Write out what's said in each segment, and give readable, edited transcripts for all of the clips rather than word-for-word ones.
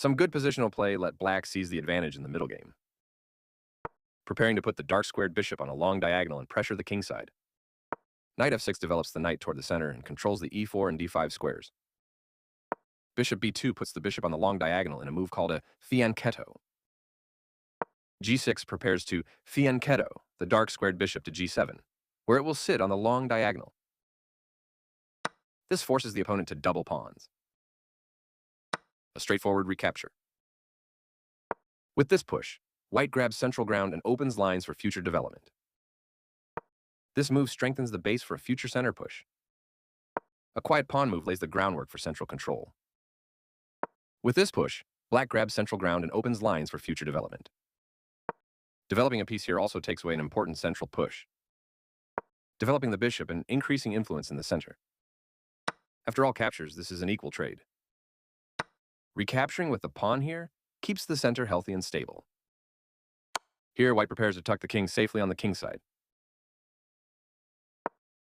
Some good positional play let black seize the advantage in the middle game, preparing to put the dark-squared bishop on a long diagonal and pressure the king side. Knight f6 develops the knight toward the center and controls the e4 and d5 squares. Bishop b2 puts the bishop on the long diagonal in a move called a fianchetto. g6 prepares to fianchetto the dark-squared bishop to g7, where it will sit on the long diagonal. This forces the opponent to double pawns. A straightforward recapture. With this push, white grabs central ground and opens lines for future development. This move strengthens the base for a future center push. A quiet pawn move lays the groundwork for central control. With this push, black grabs central ground and opens lines for future development. Developing a piece here also takes away an important central push, developing the bishop and increasing influence in the center. After all captures, this is an equal trade. Recapturing with the pawn here keeps the center healthy and stable. Here, white prepares to tuck the king safely on the king side.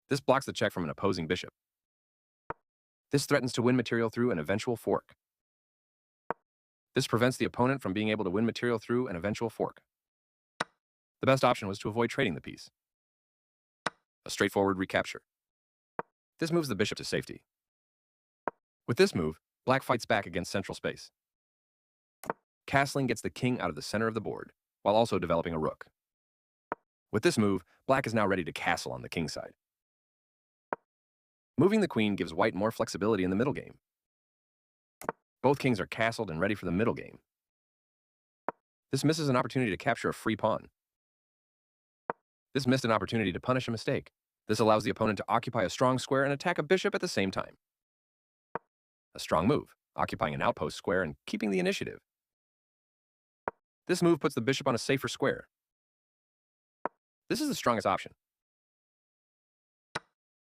This blocks the check from an opposing bishop. This threatens to win material through an eventual fork. This prevents the opponent from being able to win material through an eventual fork. The best option was to avoid trading the piece. A straightforward recapture. This moves the bishop to safety. With this move, black fights back against central space. Castling gets the king out of the center of the board, while also developing a rook. With this move, black is now ready to castle on the king side. Moving the queen gives white more flexibility in the middle game. Both kings are castled and ready for the middle game. This misses an opportunity to capture a free pawn. This missed an opportunity to punish a mistake. This allows the opponent to occupy a strong square and attack a bishop at the same time. A strong move, occupying an outpost square and keeping the initiative. This move puts the bishop on a safer square. This is the strongest option.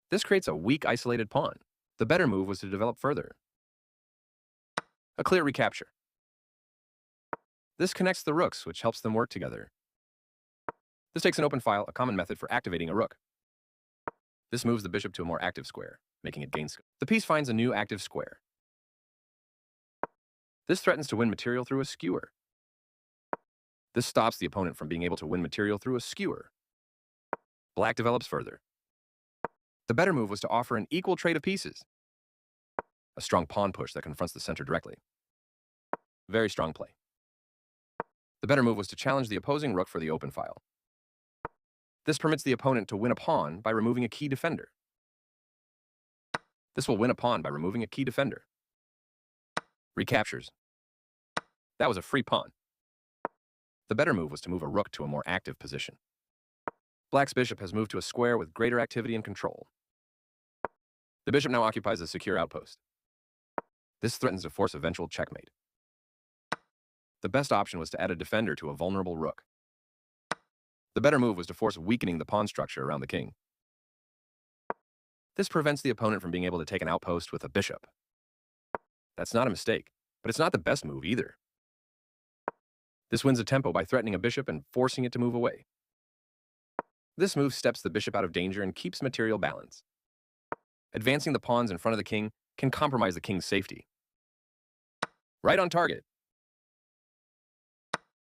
This creates a weak, isolated pawn. The better move was to develop further. A clear recapture. This connects the rooks, which helps them work together. This takes an open file, a common method for activating a rook. This moves the bishop to a more active square, making it gain scope. The piece finds a new active square. This threatens to win material through a skewer. This stops the opponent from being able to win material through a skewer. Black develops further. The better move was to offer an equal trade of pieces. A strong pawn push that confronts the center directly. Very strong play. The better move was to challenge the opposing rook for the open file. This permits the opponent to win a pawn by removing a key defender. This will win a pawn by removing a key defender. Recaptures. That was a free pawn. The better move was to move a rook to a more active position. Black's bishop has moved to a square with greater activity and control. The bishop now occupies a secure outpost. This threatens to force eventual checkmate. The best option was to add a defender to a vulnerable rook. The better move was to force weakening the pawn structure around the king. This prevents the opponent from being able to take an outpost with a bishop. That's not a mistake, but it's not the best move either. This wins a tempo by threatening a bishop and forcing it to move away. This move steps the bishop out of danger and keeps material balance. Advancing the pawns in front of the king can compromise the king's safety. Right on target.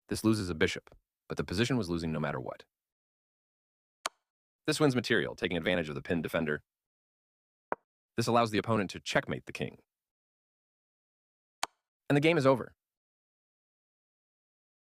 This loses a bishop, but the position was losing no matter what. This wins material, taking advantage of the pinned defender. This allows the opponent to checkmate the king. And the game is over.